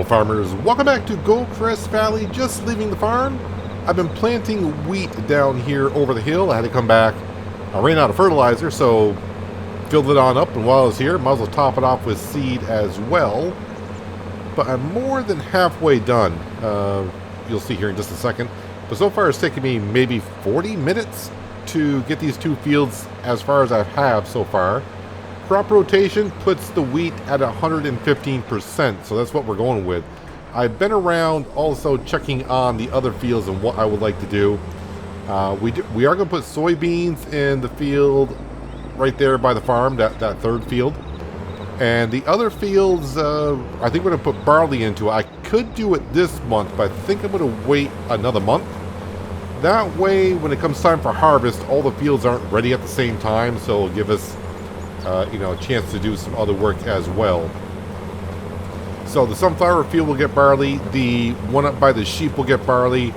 farmers, welcome back to Goldcrest Valley. Just leaving the farm. I've been planting wheat down here over the hill. I had to come back. I ran out of fertilizer, so filled it on up, and while I was here, might as well top it off with seed as well. But I'm more than halfway done. You'll see here in just a second. But so far it's taken me maybe 40 minutes to get these two fields as far as I have so far. Crop rotation puts the wheat at 115%, so that's what we're going with. I've been around also checking on the other fields and what I would like to do. We are going to put soybeans in the field right there by the farm, that third field. And the other fields, I think we're going to put barley into it. I could do it this month, but I think I'm going to wait another month. That way, when it comes time for harvest, all the fields aren't ready at the same time, so it'll give us a chance to do some other work as well. So the sunflower field will get barley, the one up by the sheep will get barley,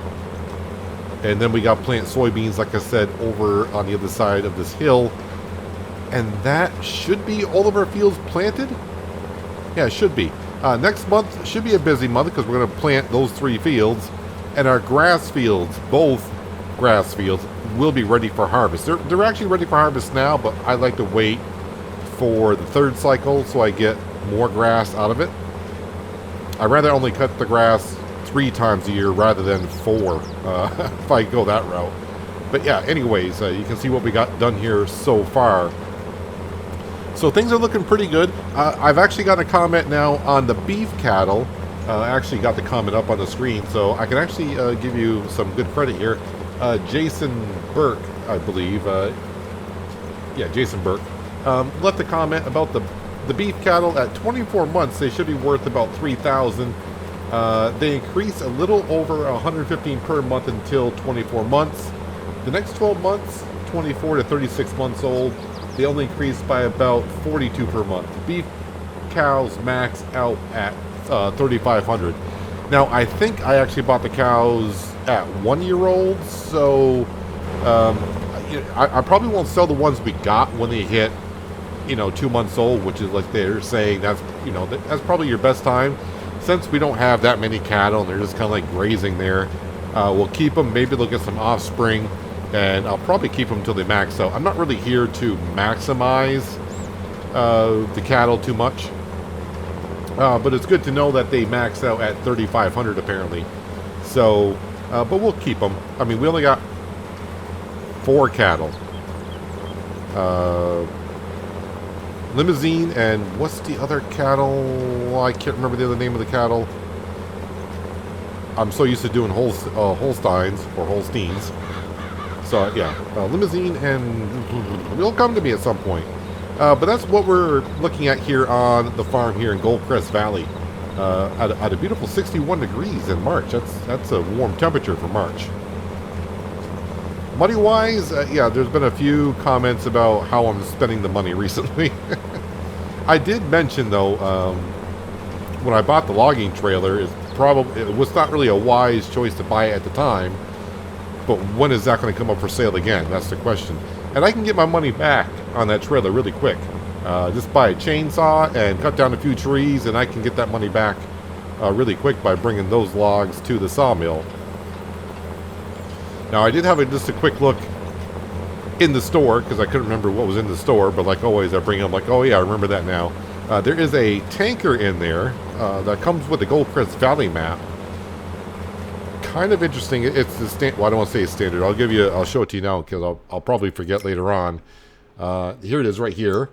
and then we got plant soybeans, like I said, over on the other side of this hill. And that should be all of our fields planted? Yeah, it should be. Next month should be a busy month because we're going to plant those three fields. And our grass fields, both grass fields, will be ready for harvest. They're actually ready for harvest now, but I like to wait for the third cycle so I get more grass out of it. I'd rather only cut the grass 3 times a year rather than 4 if I go that route. But yeah, anyways, you can see what we got done here so far. So things are looking pretty good. I've actually got a comment now on the beef cattle. I actually got the comment up on the screen, so I can actually give you some good credit here. Jason Burke, I believe. Yeah, Jason Burke. Left a comment about the beef cattle. At 24 months, they should be worth about $3,000. They increase a little over 115 per month until 24 months. The next 12 months, 24 to 36 months old, they only increase by about 42 per month. Beef cows max out at 3,500. Now, I think I actually bought the cows at 1 year old, so I probably won't sell the ones we got when they hit 2 months old, which is like they're saying that's probably your best time. Since we don't have that many cattle and they're just kind of like grazing there, we'll keep them. Maybe they'll get some offspring, and I'll probably keep them until they max out. I'm not really here to maximize the cattle too much, but it's good to know that they max out at 3,500 apparently. So, but we'll keep them. I mean, we only got 4 cattle. Limousine, and what's the other cattle? I can't remember the other name of the cattle. I'm so used to doing Holsteins or Holsteins. So yeah, Limousine, and it'll come to me at some point. But that's what we're looking at here on the farm here in Goldcrest Valley. At a beautiful 61 degrees in March. That's a warm temperature for March. Money-wise, yeah, there's been a few comments about how I'm spending the money recently. I did mention, though, when I bought the logging trailer, it was not really a wise choice to buy it at the time. But when is that going to come up for sale again? That's the question. And I can get my money back on that trailer really quick. Just buy a chainsaw and cut down a few trees, and I can get that money back really quick by bringing those logs to the sawmill. Now, I did have just a quick look in the store, because I couldn't remember what was in the store, but like always, I bring up like, oh yeah, I remember that now. There is a tanker in there that comes with the Goldcrest Valley map. Kind of interesting. It's the well, I don't want to say it's standard. I'll show it to you now, because I'll probably forget later on. Here it is right here.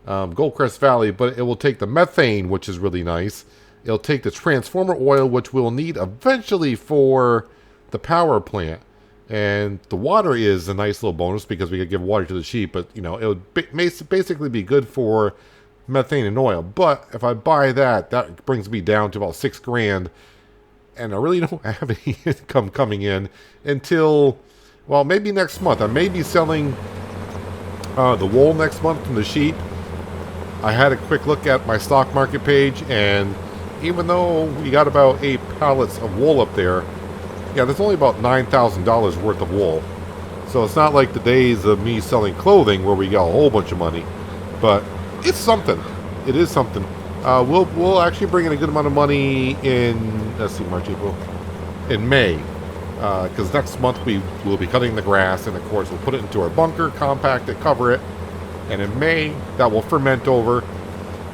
Goldcrest Valley, but it will take the methane, which is really nice. It'll take the transformer oil, which we'll need eventually for the power plant. And the water is a nice little bonus because we could give water to the sheep, but it would basically be good for methane and oil. But if I buy that brings me down to about $6,000, and I really don't have any income coming in until, well, maybe next month. I may be selling the wool next month from the sheep. I had a quick look at my stock market page, and even though we got about 8 pallets of wool up there, yeah, there's only about $9,000 worth of wool. So it's not like the days of me selling clothing where we got a whole bunch of money. But it's something. It is something. We'll actually bring in a good amount of money in, let's see, March, April, in May, because next month we will be cutting the grass, and of course we'll put it into our bunker, compact it, cover it, and in May that will ferment over,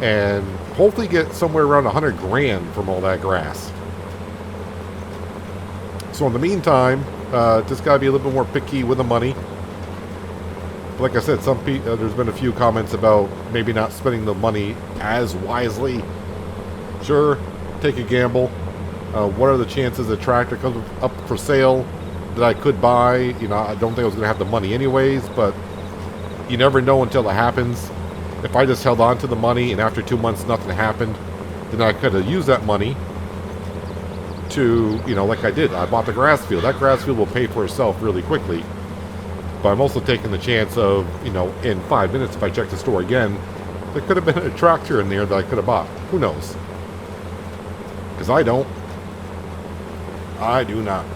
and hopefully get somewhere around 100 grand from all that grass. So in the meantime, just gotta be a little bit more picky with the money. Like I said, there's been a few comments about maybe not spending the money as wisely. Sure, take a gamble. What are the chances a tractor comes up for sale that I could buy? You know, I don't think I was going to have the money anyways, but you never know until it happens. If I just held on to the money and after 2 months nothing happened, then I could have used that money to, you know, like I did. I bought the grass field. That grass field will pay for itself really quickly. But I'm also taking the chance of, you know, in 5 minutes if I check the store again, there could have been a tractor in there that I could have bought. Who knows? Because I don't. I do not.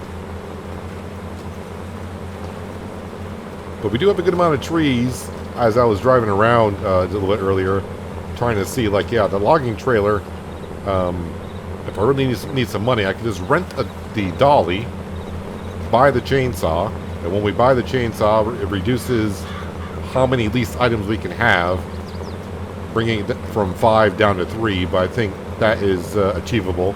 But we do have a good amount of trees. As I was driving around a little bit earlier, trying to see, like, yeah, the logging trailer, if I really need some money, I can just rent the dolly, buy the chainsaw, and when we buy the chainsaw, it reduces how many leased items we can have, bringing it from 5 down to 3, but I think that is achievable.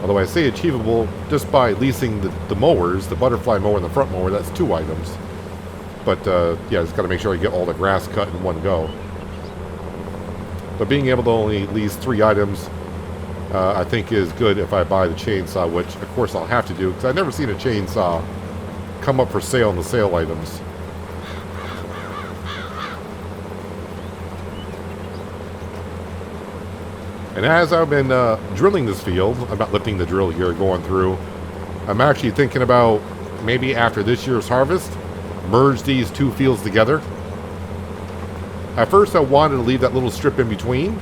Although I say achievable just by leasing the mowers, the butterfly mower and the front mower, that's 2 items. But yeah, just got to make sure I get all the grass cut in one go. But being able to only lease 3 items, I think is good if I buy the chainsaw, which of course I'll have to do, because I've never seen a chainsaw come up for sale in the sale items. And as I've been drilling this field, I'm not lifting the drill here, going through, I'm actually thinking about maybe after this year's harvest, merge these 2 fields together. At first I wanted to leave that little strip in between,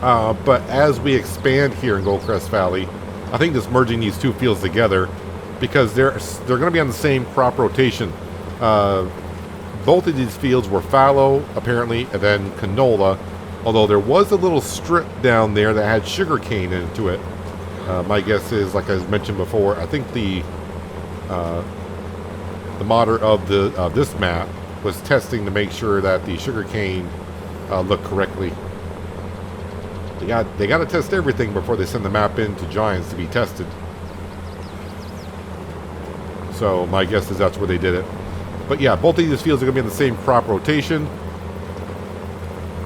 but as we expand here in Goldcrest Valley, I think just merging these 2 fields together, because they're going to be on the same crop rotation. Both of these fields were fallow, apparently, and then canola, although there was a little strip down there that had sugar cane into it. My guess is, like I mentioned before, I think the modder of this map was testing to make sure that the sugar cane looked correctly. They got to test everything before they send the map in to Giants to be tested. So my guess is that's where they did it. But yeah, both of these fields are going to be in the same crop rotation.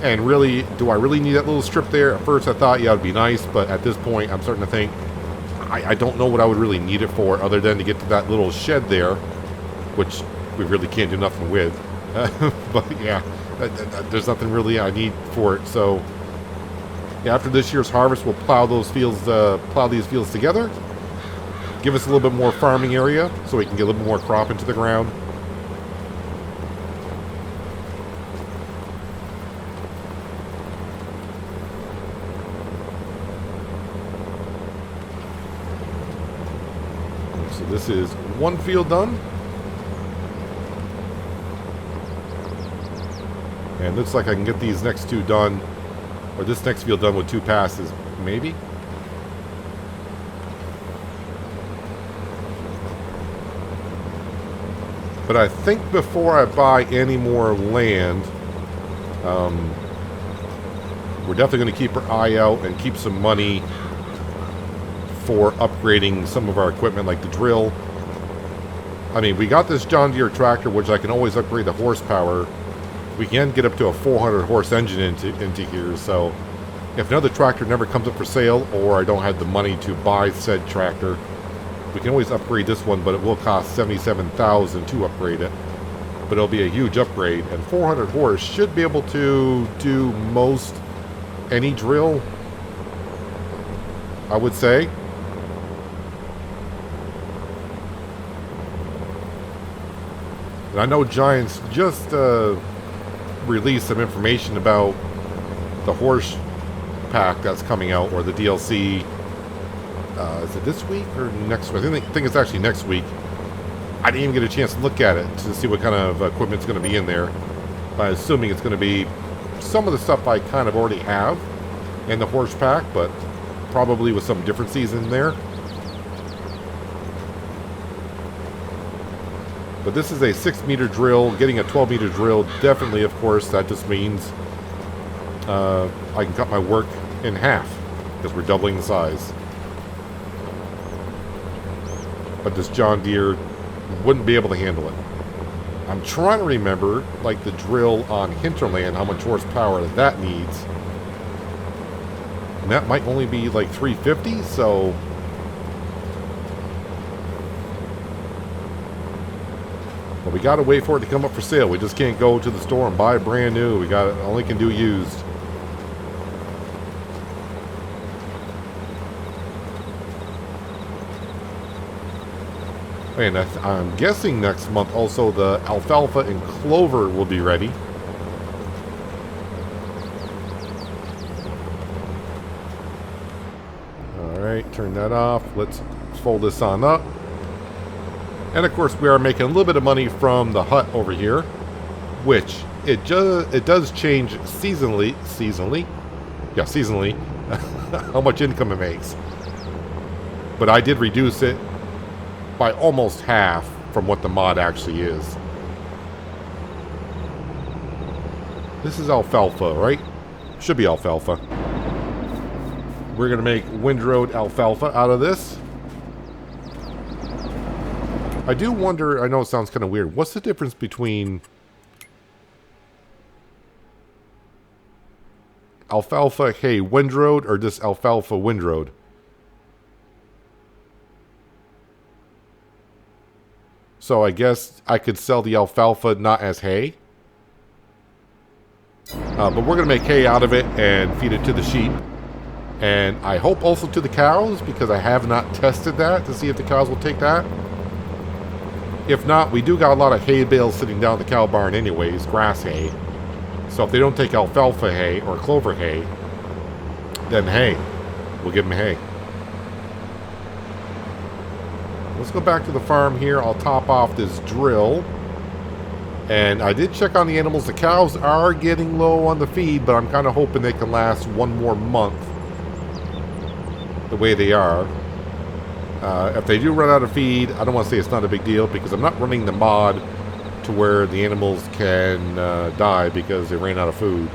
And really, do I really need that little strip there? At first I thought, yeah, it would be nice. But at this point, I'm starting to think, I don't know what I would really need it for, other than to get to that little shed there, which we really can't do nothing with. But yeah, there's nothing really I need for it. So yeah, after this year's harvest, we'll plow these fields together. Give us a little bit more farming area so we can get a little bit more crop into the ground. So this is 1 field done. And looks like I can get these next 2 done, or this next field done with 2 passes, maybe? But I think before I buy any more land, we're definitely going to keep our eye out and keep some money for upgrading some of our equipment, like the drill. I mean, we got this John Deere tractor, which I can always upgrade the horsepower. We can get up to a 400 horse engine into here, so if another tractor never comes up for sale, or I don't have the money to buy said tractor, we can always upgrade this one, but it will cost $77,000 to upgrade it. But it'll be a huge upgrade, and 400 horse should be able to do most any drill, I would say. And I know Giants just released some information about the horse pack that's coming out, or the DLC. Is it this week or next week? I think it's actually next week. I didn't even get a chance to look at it to see what kind of equipment's going to be in there. But I'm assuming it's going to be some of the stuff I kind of already have. and the horse pack, but probably with some differences in there. But this is a 6-meter drill. Getting a 12-meter drill, definitely, of course, that just means I can cut my work in half because we're doubling the size. But this John Deere wouldn't be able to handle it. I'm trying to remember, like the drill on hinterland, how much horsepower that needs. And that might only be like 350, so... But we gotta wait for it to come up for sale. We just can't go to the store and buy brand new. We got only can do used. And I'm guessing next month also the alfalfa and clover will be ready. Alright, turn that off. Let's fold this on up. And of course we are making a little bit of money from the hut over here, which it does change seasonally, how much income it makes. But I did reduce it by almost half from what the mod actually is. This is alfalfa, right? Should be alfalfa. We're gonna make windrowed alfalfa out of this. I do wonder, I know it sounds kind of weird, what's the difference between alfalfa hay windrowed or just alfalfa windrowed? So I guess I could sell the alfalfa not as hay. But we're going to make hay out of it and feed it to the sheep. And I hope also to the cows, because I have not tested that to see if the cows will take that. If not, we do got a lot of hay bales sitting down the cow barn anyways, grass hay. So if they don't take alfalfa hay or clover hay, then hay. We'll give them hay. Let's go back to the farm here. I'll top off this drill. And I did check on the animals. The cows are getting low on the feed, but I'm kind of hoping they can last one more month the way they are. If they do run out of feed, I don't want to say it's not a big deal, because I'm not running the mod to where the animals can die because they ran out of food.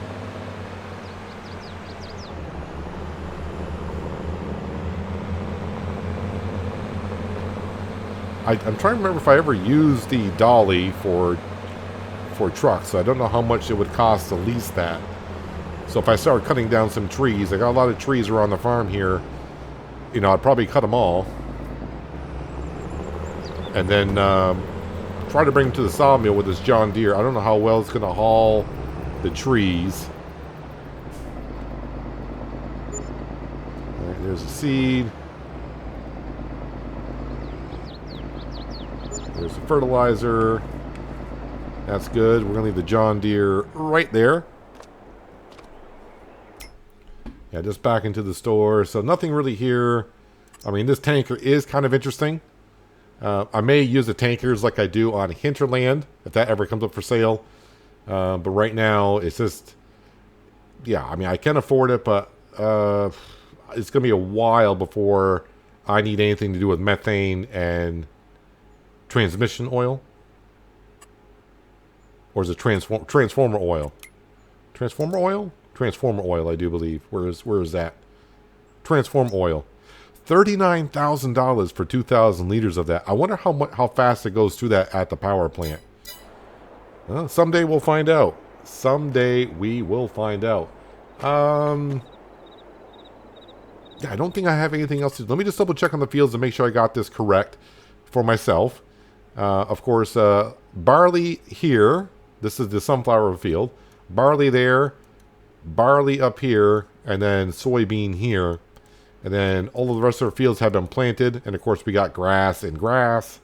I'm trying to remember if I ever used the dolly for trucks, so I don't know how much it would cost to lease that. So if I start cutting down some trees, I got a lot of trees around the farm here, you know, I'd probably cut them all. And then try to bring them to the sawmill with this John Deere. I don't know how well it's going to haul the trees. All right, there's a seed. There's the fertilizer. That's good. We're going to leave the John Deere right there. Yeah, just back into the store. So nothing really here. I mean, this tanker is kind of interesting. I may use the tankers like I do on hinterland, if that ever comes up for sale. But right now, it's just... Yeah, I mean, I can afford it, but it's going to be a while before I need anything to do with methane and transmission oil. Or is it transformer oil? Transformer oil? Transformer oil, I do believe. Where is that? Transformer oil. $39,000 for 2,000 liters of that. I wonder how fast it goes through that at the power plant. Well, someday we'll find out. Someday we will find out. Yeah, I don't think I have anything else to do. Let me just double check on the fields and make sure I got this correct for myself. Of course, barley here. This is the sunflower field. Barley there. Barley up here. And then soybean here. And then all of the rest of our fields have been planted. And of course, we got grass and grass.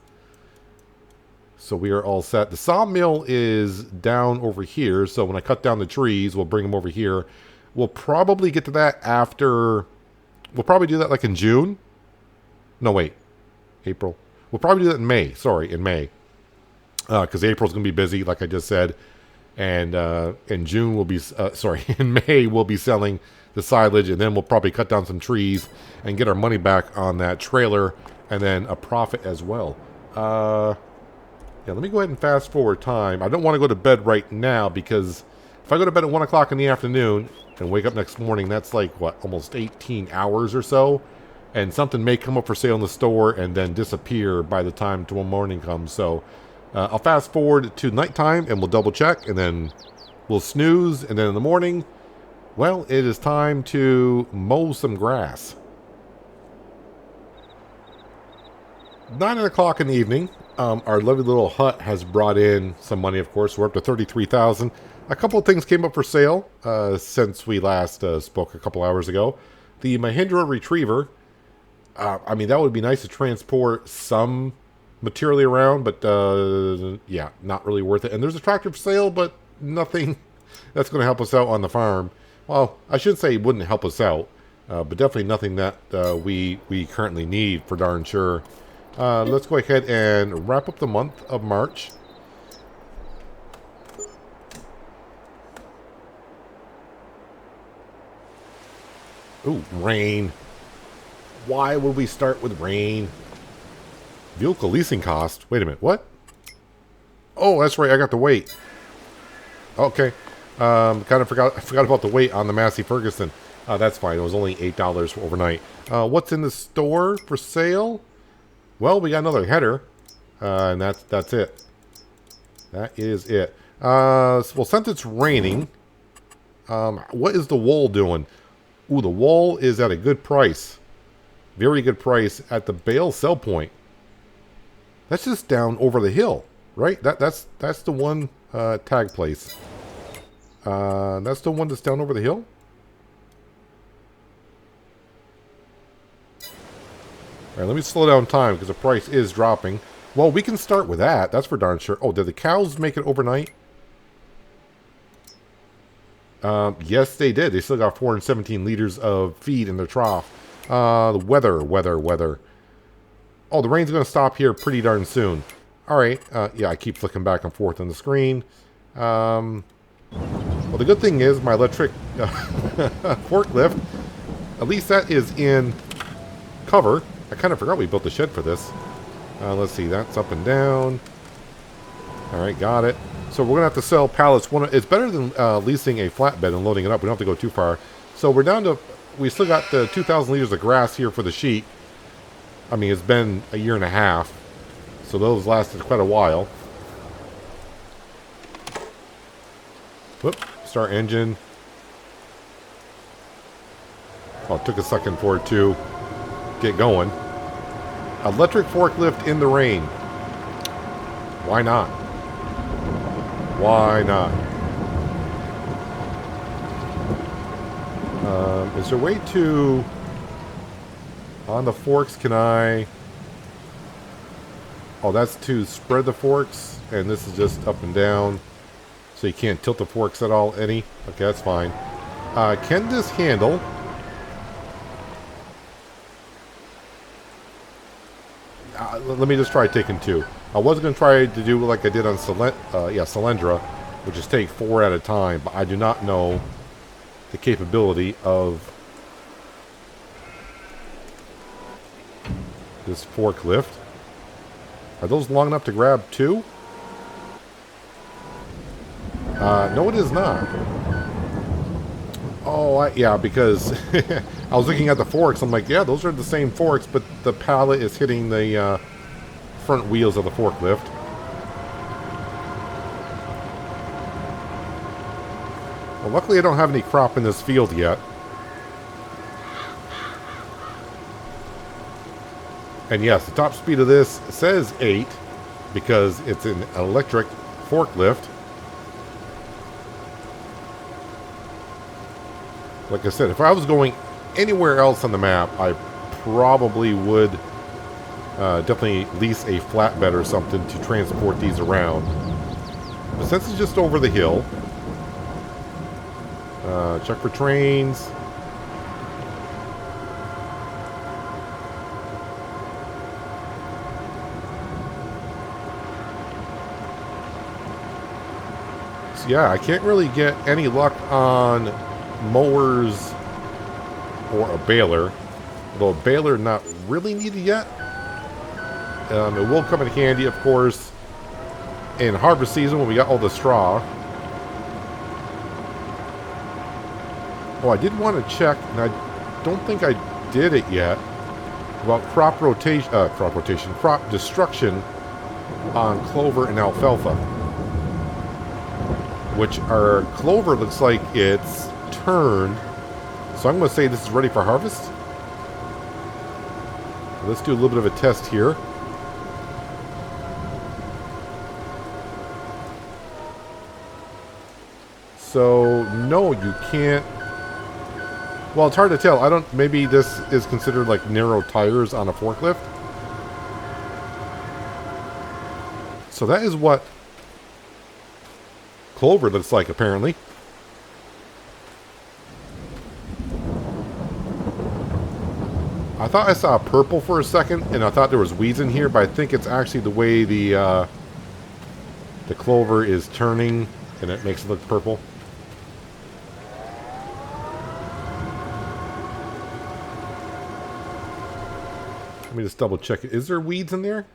So we are all set. The sawmill is down over here. So when I cut down the trees, we'll bring them over here. We'll probably get to that after... We'll probably do that like in June. No, wait. April. We'll probably do that in May. Sorry, in May. Because April's going to be busy, like I just said. And in June we'll be sorry, in May we'll be selling the silage, and then we'll probably cut down some trees and get our money back on that trailer, and then a profit as well. Yeah, let me go ahead and fast forward time. I don't want to go to bed right now, because if I go to bed at 1 o'clock in the afternoon and wake up next morning, that's like, what, almost 18 hours or so? And something may come up for sale in the store and then disappear by the time tomorrow morning comes. So I'll fast forward to nighttime and we'll double check, and then we'll snooze, and then in the morning, well, it is time to mow some grass. 9 o'clock in the evening. Our lovely little hut has brought in some money, of course. We're up to $33,000. A couple of things came up for sale since we last spoke a couple hours ago. The Mahindra Retriever. I mean, that would be nice to transport some materially around, but yeah, not really worth it. And there's a tractor for sale, but nothing that's going to help us out on the farm. Well, I shouldn't say it wouldn't help us out, but definitely nothing that we currently need for darn sure. Let's go ahead and wrap up the month of March. Ooh, rain. Why would we start with rain? Vehicle leasing cost. Wait a minute, what? Oh, that's right, I got the weight. Okay. Kind of forgot about the weight on the Massey Ferguson. That's fine, it was only $8 for overnight. What's in the store for sale? Well, we got another header, and that's it. That is it. Well, since it's raining, what is the wool doing? Ooh, the wool is at a good price. Very good price at the bale sell point. That's just down over the hill, right? That's the one tag place. That's the one that's down over the hill. All right, let me slow down time because the price is dropping. Well, we can start with that. That's for darn sure. Oh, did the cows make it overnight? Yes, they did. They still got 417 liters of feed in their trough. The weather. Oh, the rain's going to stop here pretty darn soon. All right. Yeah, I keep flicking back and forth on the screen. Well, the good thing is my electric forklift, at least that is in cover. I kind of forgot we built the shed for this. Let's see. That's up and down. All right, got it. So we're going to have to sell pallets. It's better than leasing a flatbed and loading it up. We don't have to go too far. So we're down to... We still got the 2,000 liters of grass here for the sheep. I mean, it's been a year and a half. So those lasted quite a while. Whoop. Start engine. Oh, it took a second for it to get going. Electric forklift in the rain. Why not? Why not? Is there a way to... On the forks, can I... Oh, that's to spread the forks, and this is just up and down. So you can't tilt the forks at all, any? Okay, that's fine. Can this handle... let me just try taking two. I was going to try to do like I did on Silendra, which is take 4 at a time, but I do not know the capability of this forklift. Are those long enough to grab 2? No, it is not. Oh, yeah, because I was looking at the forks. I'm like, yeah, those are the same forks, but the pallet is hitting the front wheels of the forklift. Well, luckily I don't have any crop in this field yet. And yes, the top speed of this says 8 because it's an electric forklift. Like I said, if I was going anywhere else on the map, I probably would definitely lease a flatbed or something to transport these around. But since it's just over the hill, check for trains. So yeah, I can't really get any luck on mowers or a baler. Although a baler not really needed yet. It will come in handy, of course, in harvest season when we got all the straw. Oh, I did want to check, and I don't think I did it yet, about crop destruction on clover and alfalfa. Which our clover looks like it's turned. So I'm going to say this is ready for harvest. Let's do a little bit of a test here. So, no, you can't. Well, it's hard to tell. I don't. Maybe this is considered like narrow tires on a forklift. So that is what clover looks like, apparently. I thought I saw purple for a second, and I thought there was weeds in here, but I think it's actually the way the clover is turning, and it makes it look purple. Let me just double check it. Is there weeds in there?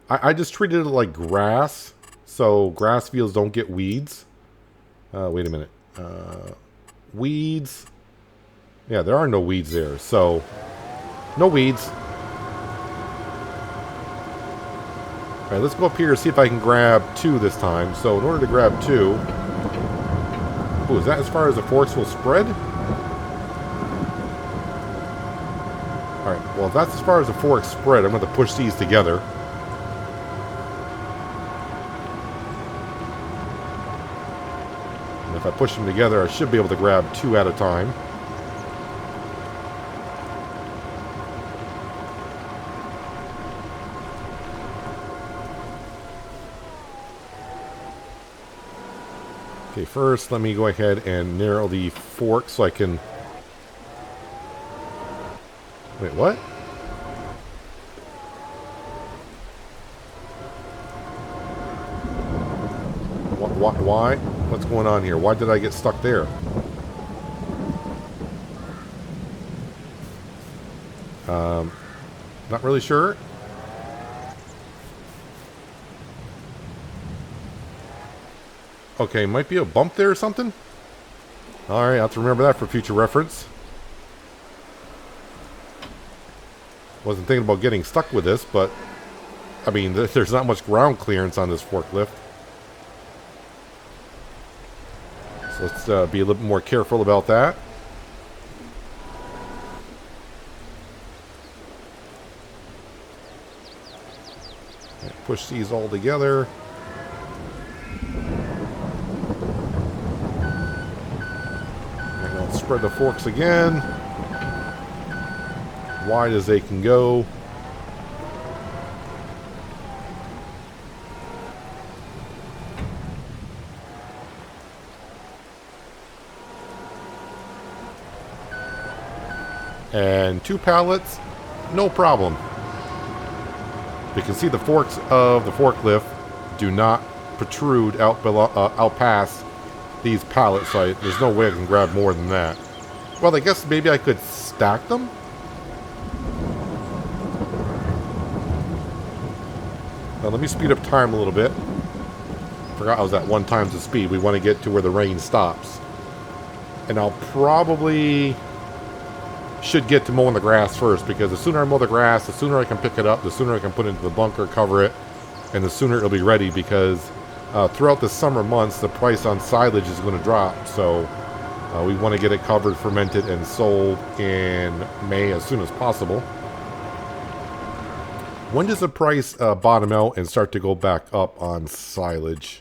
I just treated it like grass, so grass fields don't get weeds. Wait a minute. Weeds. Yeah, there are no weeds there, so no weeds. Alright, let's go up here and see if I can grab 2 this time. So in order to grab 2... Oh, is that as far as the forks will spread? Alright, well, if that's as far as the forks spread, I'm going to push these together. And if I push them together, I should be able to grab 2 at a time. Okay, first let me go ahead and narrow the fork so I can... Wait, what? Why? What's going on here? Why did I get stuck there? Not really sure. Okay, might be a bump there or something. Alright, I'll have to remember that for future reference. Wasn't thinking about getting stuck with this, but I mean, there's not much ground clearance on this forklift. So let's be a little bit more careful about that. Push these all together. And I'll spread the forks again. Wide as they can go. And 2 pallets, no problem. You can see the forks of the forklift do not protrude out past these pallets, so there's no way I can grab more than that. Well, I guess maybe I could stack them? Now let me speed up time a little bit. Forgot I was at 1 times the speed. We want to get to where the rain stops. And I'll probably should get to mowing the grass first, because the sooner I mow the grass, the sooner I can pick it up, the sooner I can put it into the bunker, cover it, and the sooner it'll be ready, because throughout the summer months the price on silage is going to drop, so we want to get it covered, fermented, and sold in May as soon as possible. When does the price bottom out and start to go back up on silage?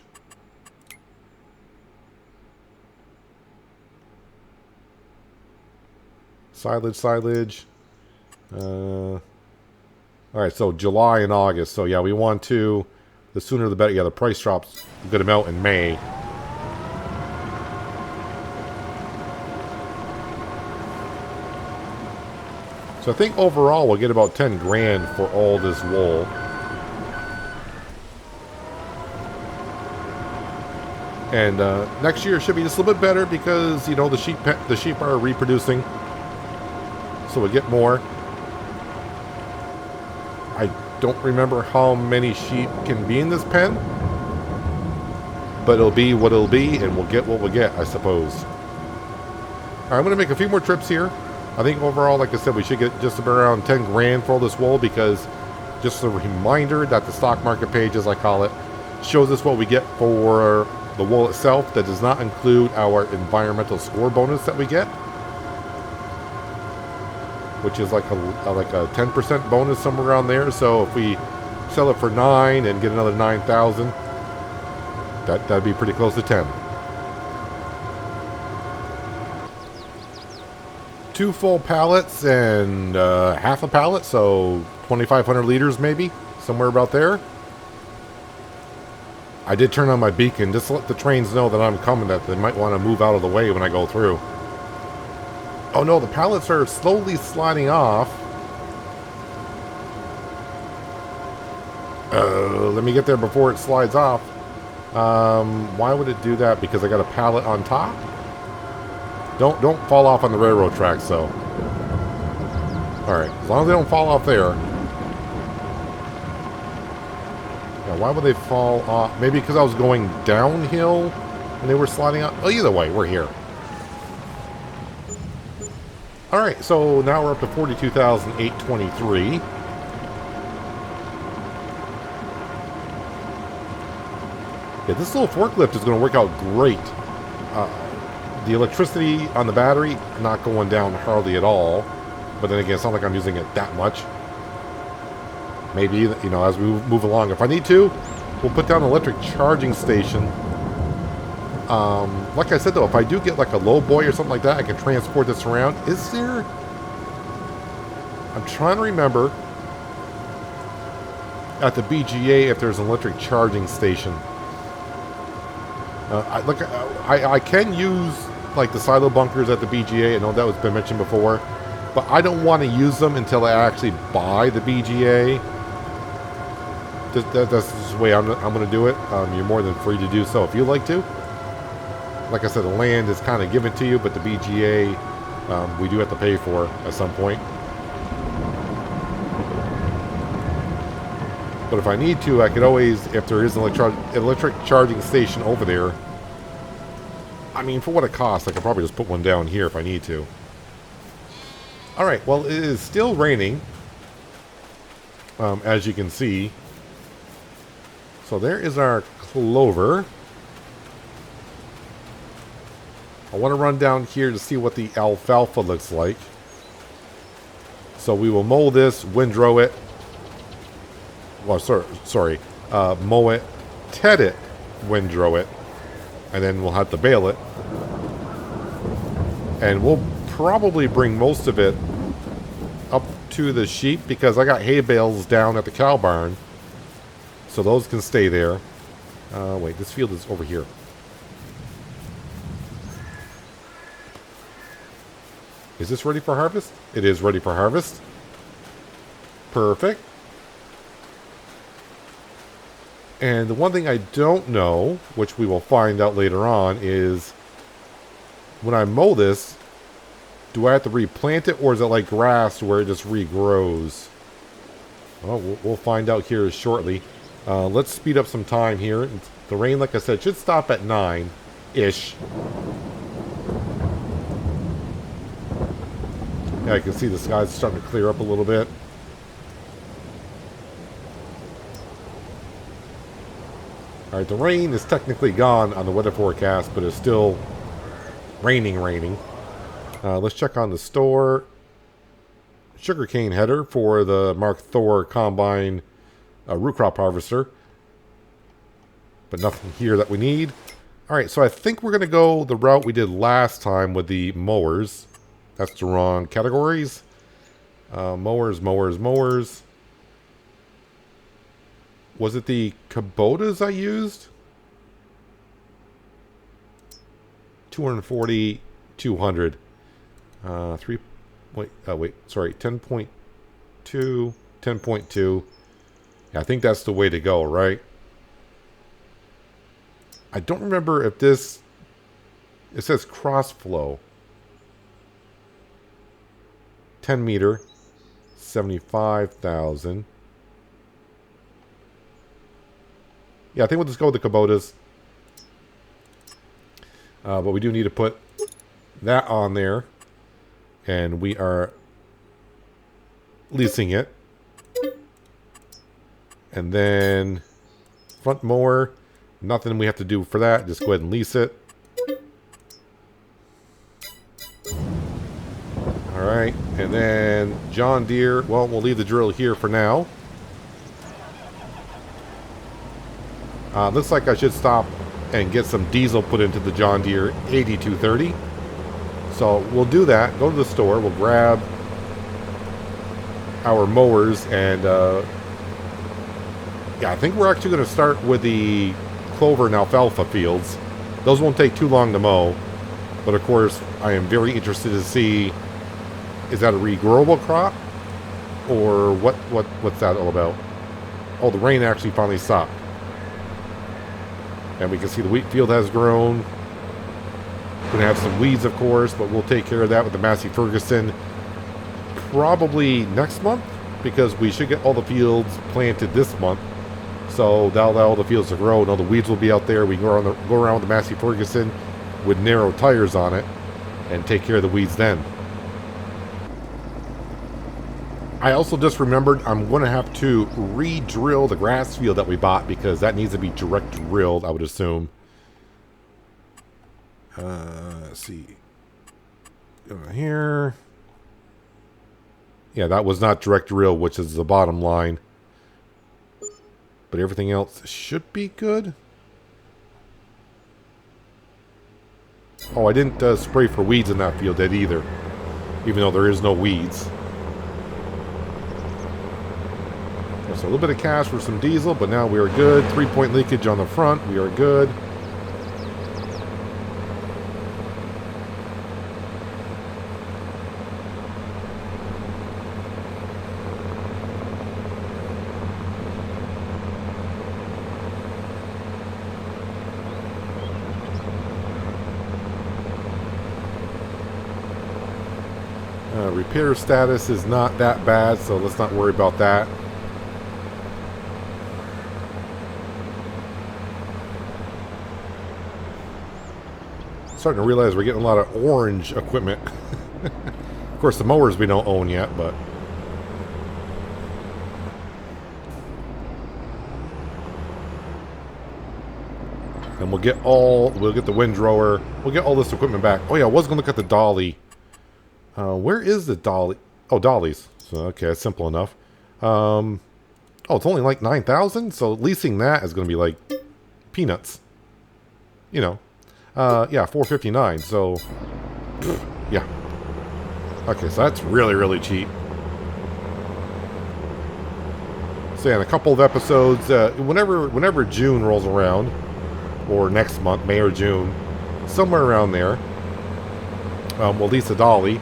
Silage. Alright, so July and August. So yeah, we want to, the sooner the better. Yeah, the price drops a good amount in May. So I think overall we'll get about 10 grand for all this wool. And next year should be just a little bit better because, you know, the sheep are reproducing. So we get more. I don't remember how many sheep can be in this pen. But it'll be what it'll be, and we'll get what we'll get, I suppose. All right, I'm going to make a few more trips here. I think overall, like I said, we should get just about around 10 grand for all this wool, because just a reminder that the stock market page, as I call it, shows us what we get for the wool itself. That does not include our environmental score bonus that we get, which is like a 10% bonus somewhere around there. So if we sell it for 9 and get another 9,000, that'd be pretty close to 10. 2 full pallets and half a pallet, so 2,500 liters maybe, somewhere about there. I did turn on my beacon just to let the trains know that I'm coming, that they might want to move out of the way when I go through. Oh no, the pallets are slowly sliding off. Let me get there before it slides off. Why would it do that? Because I got a pallet on top? Don't fall off on the railroad tracks, though. Alright, as long as they don't fall off there. Now, why would they fall off? Maybe because I was going downhill and they were sliding off? Well, either way, we're here. Alright, so now we're up to 42,823. Yeah, this little forklift is going to work out great. The electricity on the battery, not going down hardly at all. But then again, it's not like I'm using it that much. Maybe, you know, as we move along. If I need to, we'll put down an electric charging station. Like I said, though, if I do get like a low boy or something like that, I can transport this around. Is there... I'm trying to remember at the BGA if there's an electric charging station. I can use like the silo bunkers at the BGA. I know that was been mentioned before, but I don't want to use them until I actually buy the BGA. That's just the way I'm going to do it. You're more than free to do so if you like to. Like I said, the land is kind of given to you, but the BGA we do have to pay for at some point. But if I need to, I could always, if there is an electric charging station over there, I mean, for what it costs, I could probably just put one down here if I need to. Alright, well, it is still raining, as you can see. So there is our clover. I want to run down here to see what the alfalfa looks like. So we will mow this, windrow it. Well, sorry, mow it, ted it, windrow it, and then we'll have to bale it. And we'll probably bring most of it up to the sheep because I got hay bales down at the cow barn. So those can stay there. Wait, this field is over here. Is this ready for harvest? It is ready for harvest. Perfect. And the one thing I don't know, which we will find out later on, is when I mow this, do I have to replant it, or is it like grass where it just regrows? Well, we'll find out here shortly. Let's speed up some time here. The rain, like I said, should stop at 9-ish. Yeah, I can see the sky's starting to clear up a little bit. Alright, the rain is technically gone on the weather forecast, but it's still raining. Let's check on the store. Sugarcane header for the Mark Thor Combine root crop harvester. But nothing here that we need. Alright, so I think we're going to go the route we did last time with the mowers. That's the wrong categories. Mowers. Was it the Kubotas I used? 240, 200. 10.2, 10.2. Yeah, I think that's the way to go, right? I don't remember if this... It says cross flow. 10 meter. 75,000. Yeah, I think we'll just go with the Kubotas. But we do need to put that on there. And we are leasing it. And then front mower. Nothing we have to do for that. Just go ahead and lease it. Alright. And then John Deere. Well, we'll leave the drill here for now. Looks like I should stop and get some diesel put into the John Deere 8230. So we'll do that. Go to the store. We'll grab our mowers and yeah, I think we're actually going to start with the clover and alfalfa fields. Those won't take too long to mow. But of course, I am very interested to see, is that a regrowable crop? Or what's that all about? Oh, the rain actually finally stopped. And we can see the wheat field has grown. We're going to have some weeds, of course, but we'll take care of that with the Massey Ferguson probably next month, because we should get all the fields planted this month. So that'll allow all the fields to grow and all the weeds will be out there. We can go around with the Massey Ferguson with narrow tires on it and take care of the weeds then. I also just remembered I'm going to have to re-drill the grass field that we bought, because that needs to be direct drilled, I would assume. Let's see. Go here. Yeah, that was not direct drill, which is the bottom line. But everything else should be good. Oh, I didn't spray for weeds in that field yet either, even though there is no weeds. So a little bit of cash for some diesel, but now we are good. 3-point leakage on the front. We are good. Repair status is not that bad, so let's not worry about that. Starting to realize we're getting a lot of orange equipment. Of course, the mowers we don't own yet, but and we'll get the windrower. We'll get all this equipment back. Oh yeah, I was gonna look at the dolly. Where is the dolly? Oh, dollies. So okay, that's simple enough. Oh, it's only like 9,000. So leasing that is gonna be like peanuts. You know. Yeah, 459. So, yeah. Okay, so that's really, really cheap. So yeah, in a couple of episodes, whenever June rolls around, or next month, May or June, somewhere around there, we'll lease a dolly,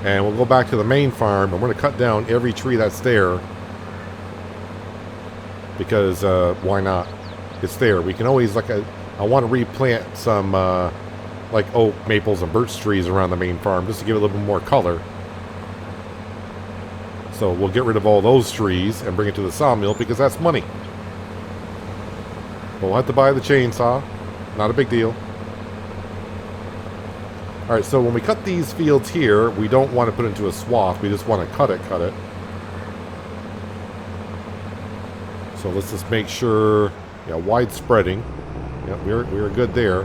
and we'll go back to the main farm, and we're going to cut down every tree that's there, because why not? It's there. We can always, like, I want to replant some like oak, maples, and birch trees around the main farm just to give it a little bit more color. So we'll get rid of all those trees and bring it to the sawmill, because that's money. But we'll have to buy the chainsaw. Not a big deal. Alright, so when we cut these fields here, we don't want to put it into a swath. We just want to cut it. So let's just make sure, yeah, wide spreading. Yeah, we're good there.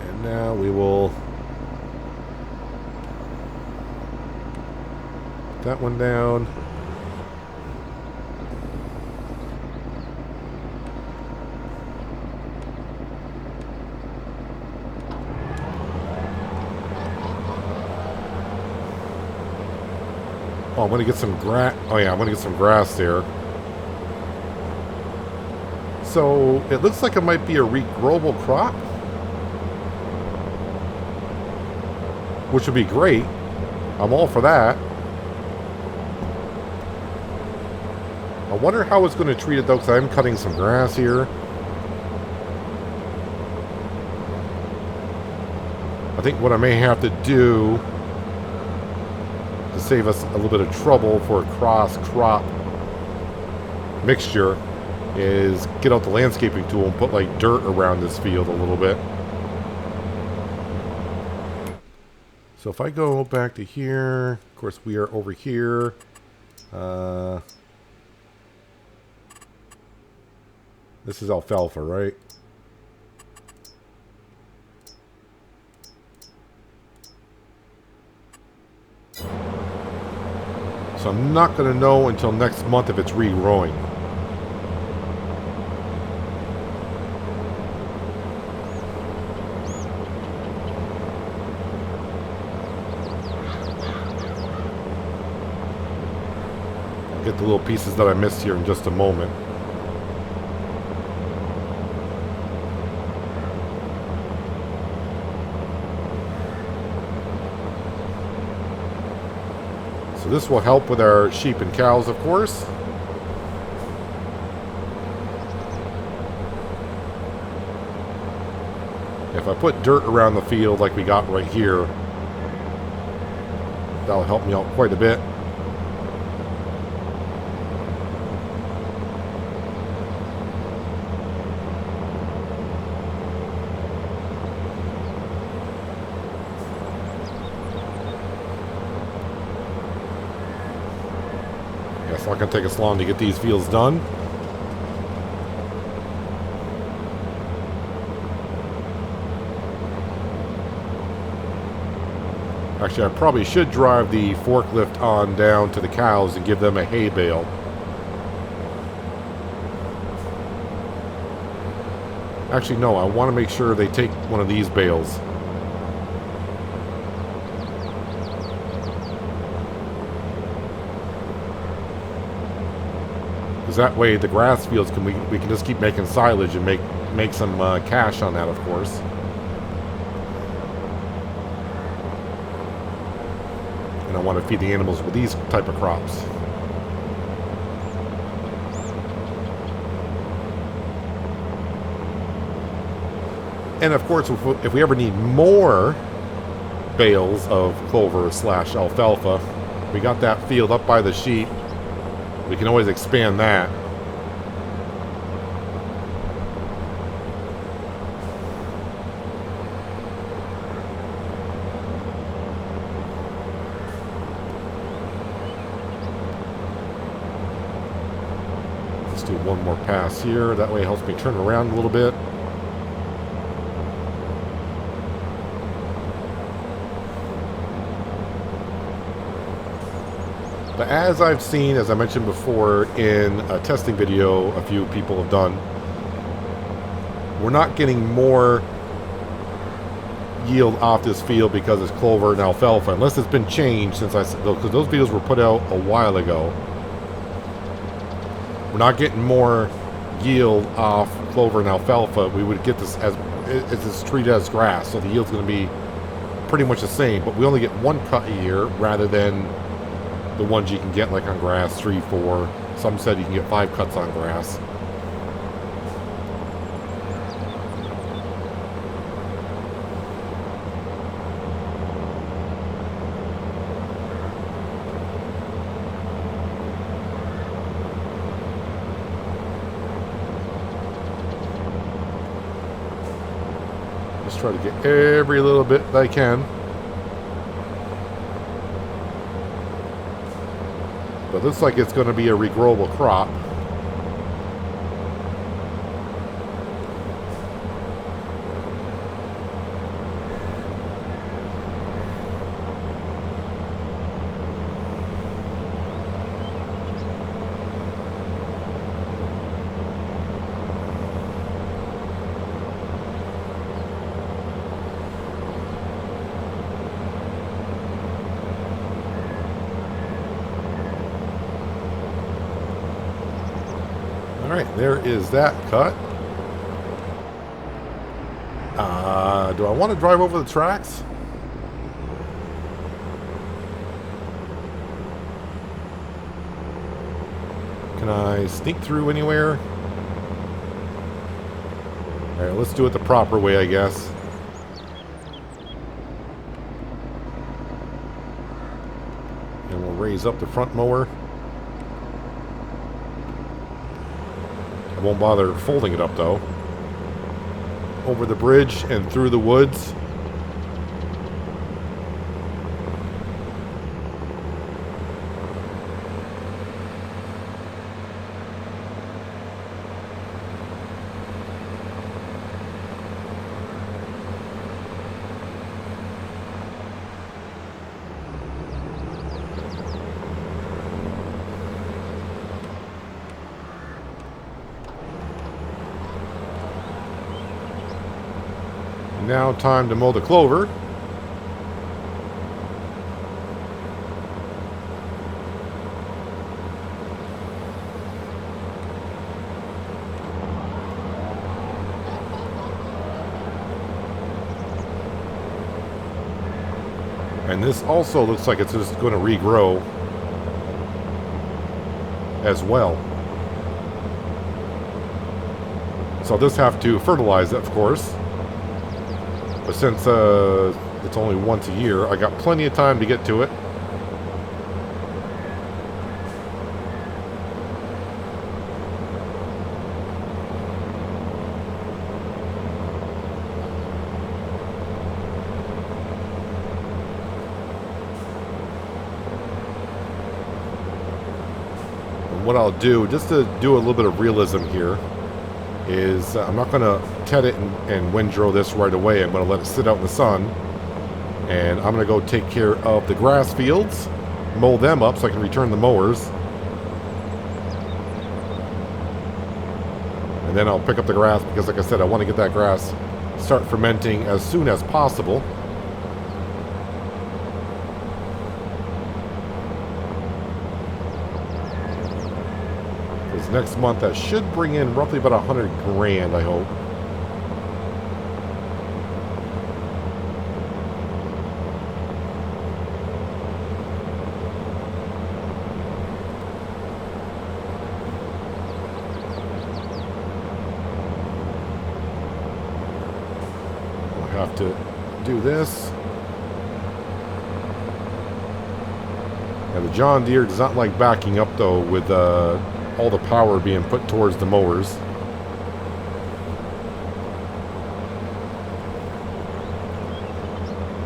And now we will put that one down. Oh, I'm going to get some grass. Oh, yeah, I'm going to get some grass there. So, it looks like it might be a regrowable crop. which would be great. I'm all for that. I wonder how it's going to treat it though, because I'm cutting some grass here. I think what I may have to do to save us a little bit of trouble for a cross-crop mixture is get out the landscaping tool and put like dirt around this field a little bit. So if I go back to here, of course we are over here. This is alfalfa, right? So I'm not going to know until next month if it's regrowing. I'll get the little pieces that I missed here in just a moment. So this will help with our sheep and cows, of course. If I put dirt around the field like we got right here, that'll help me out quite a bit. It's not going to take us long to get these fields done. Actually, I probably should drive the forklift on down to the cows and give them a hay bale. Actually, no, I want to make sure they take one of these bales. That way the grass fields we can just keep making silage and make some cash on that, of course. And I want to feed the animals with these type of crops. And of course, if we ever need more bales of clover / alfalfa, we got that field up by the sheep. We can always expand that. Let's do one more pass here. That way it helps me turn around a little bit. But as I've seen, as I mentioned before in a testing video a few people have done, we're not getting more yield off this field because it's clover and alfalfa, unless it's been changed since because those videos were put out a while ago. We're not getting more yield off clover and alfalfa. We would get this as it's treated as grass, so the yield's going to be pretty much the same, but we only get one cut a year rather than the ones you can get like on grass, 3, 4. Some said you can get 5 cuts on grass. Just try to get every little bit that I can. But it looks like it's going to be a regrowable crop. Alright, there is that cut. Do I want to drive over the tracks? Can I sneak through anywhere? Alright, let's do it the proper way, I guess. And we'll raise up the front mower. I won't bother folding it up, though. Over the bridge and through the woods. Now time to mow the clover. And this also looks like it's just going to regrow as well. So I'll just have to fertilize it, of course. But since it's only once a year, I got plenty of time to get to it. And what I'll do, just to do a little bit of realism here, is I'm not going to ted it and windrow this right away. I'm going to let it sit out in the sun. And I'm going to go take care of the grass fields, mow them up so I can return the mowers. And then I'll pick up the grass because, like I said, I want to get that grass start fermenting as soon as possible. Next month that should bring in roughly about 100 grand, I hope. I'll have to do this. And the John Deere does not like backing up though with all the power being put towards the mowers.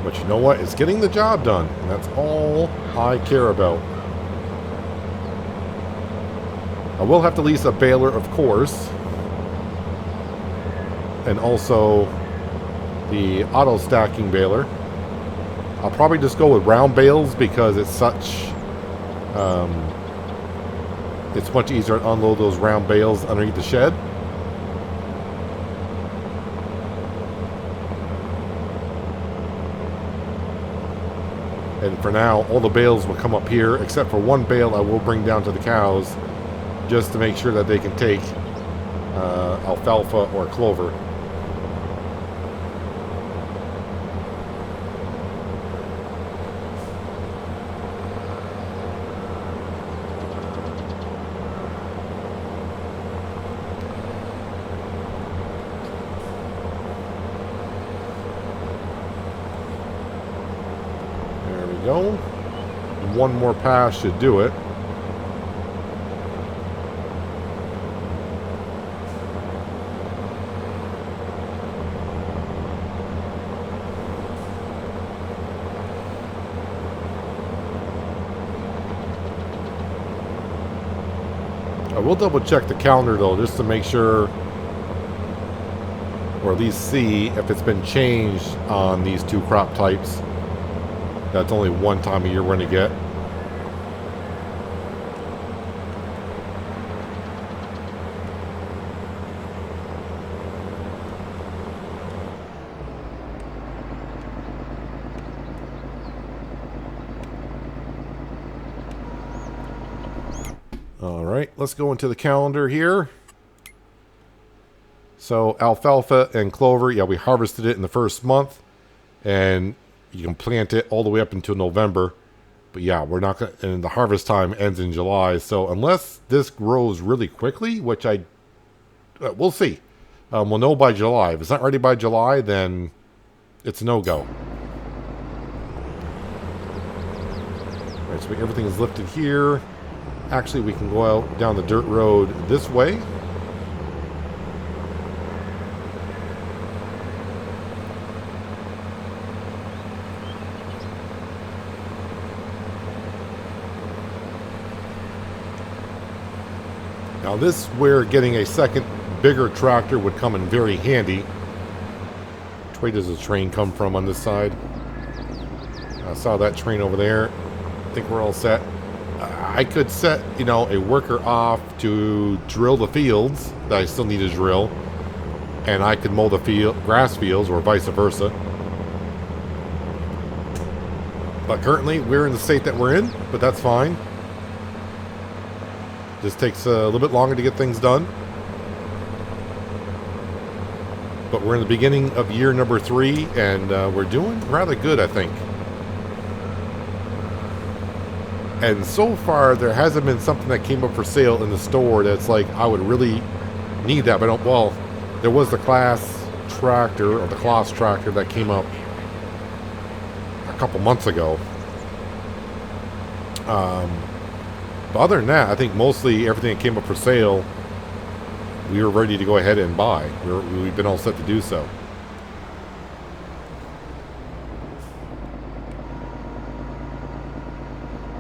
But you know what? It's getting the job done. And that's all I care about. I will have to lease a baler, of course. And also the auto stacking baler. I'll probably just go with round bales because it's such... it's much easier to unload those round bales underneath the shed. And for now, all the bales will come up here, except for one bale I will bring down to the cows, just to make sure that they can take alfalfa or clover. Go. One more pass should do it. I will double check the calendar though, just to make sure, or at least see if it's been changed on these two crop types. That's only one time a year we're going to get. All right, let's go into the calendar here. So alfalfa and clover, yeah, we harvested it in the first month. And you can plant it all the way up until November. But yeah, we're not going to, and the harvest time ends in July. So unless this grows really quickly, which we'll see. We'll know by July. If it's not ready by July, then it's no-go. Right, so everything is lifted here. Actually, we can go out down the dirt road this way. Now this is where getting a second bigger tractor would come in very handy. Which way does the train come from on this side? I saw that train over there. I think we're all set. I could set, a worker off to drill the fields that I still need to drill. And I could mow the grass fields or vice versa. But currently we're in the state that we're in, but that's fine. Just takes a little bit longer to get things done. But we're in the beginning of year number 3, and we're doing rather good, I think. And so far, there hasn't been something that came up for sale in the store that's like, I would really need that. But well, there was the Class tractor, or the Class tractor that came up a couple months ago. But other than that, I think mostly everything that came up for sale, we were ready to go ahead and buy. We've been all set to do so.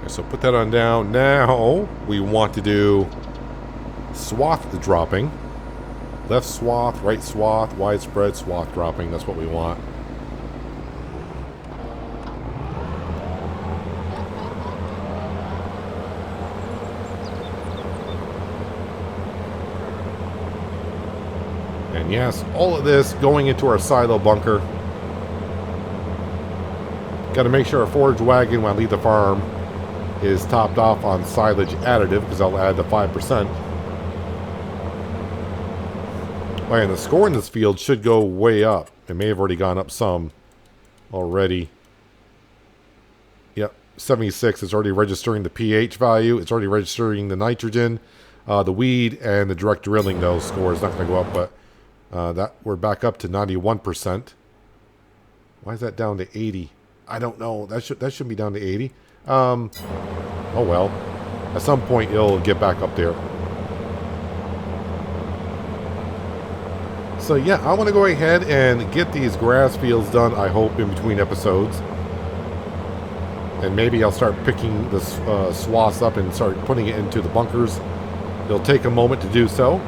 So put that on down. Now we want to do swath dropping. Left swath, right swath, widespread swath dropping. That's what we want. And yes, all of this going into our silo bunker. Got to make sure our forage wagon when I leave the farm is topped off on silage additive, because I'll add the 5%. Oh, and the score in this field should go way up. It may have already gone up some already. Yep, 76 is already registering the pH value. It's already registering the nitrogen, the weed, and the direct drilling. Those scores not going to go up, but that we're back up to 91%. Why is that down to 80? I don't know. That should be down to 80. Oh well. At some point it'll get back up there. So yeah, I want to go ahead and get these grass fields done, I hope, in between episodes. And maybe I'll start picking the swaths up and start putting it into the bunkers. It'll take a moment to do so.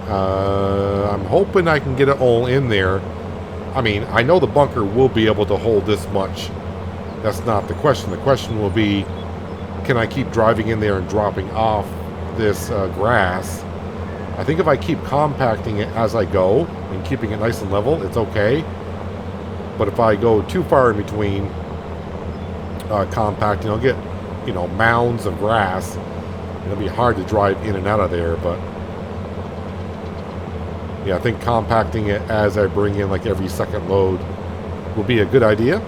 I'm hoping I can get it all in there. I mean, I know the bunker will be able to hold this much. That's not the question. The question will be, can I keep driving in there and dropping off this grass? I think if I keep compacting it as I go and keeping it nice and level, it's okay. But if I go too far in between compacting, I'll get, mounds of grass. It'll be hard to drive in and out of there, but yeah, I think compacting it as I bring in like every second load will be a good idea.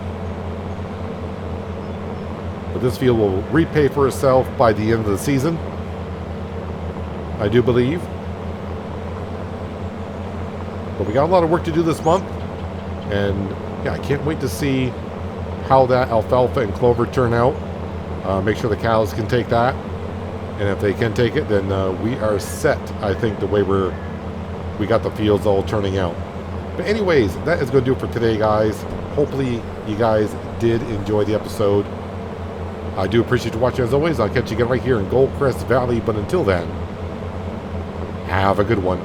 But this field will repay for itself by the end of the season, I do believe. But we got a lot of work to do this month. And yeah, I can't wait to see how that alfalfa and clover turn out. Make sure the cows can take that. And if they can take it, then we are set, I think, the way we got the fields all turning out. But anyways, that is going to do it for today, guys. Hopefully you guys did enjoy the episode. I do appreciate you watching as always. I'll catch you again right here in Goldcrest Valley. But until then, have a good one.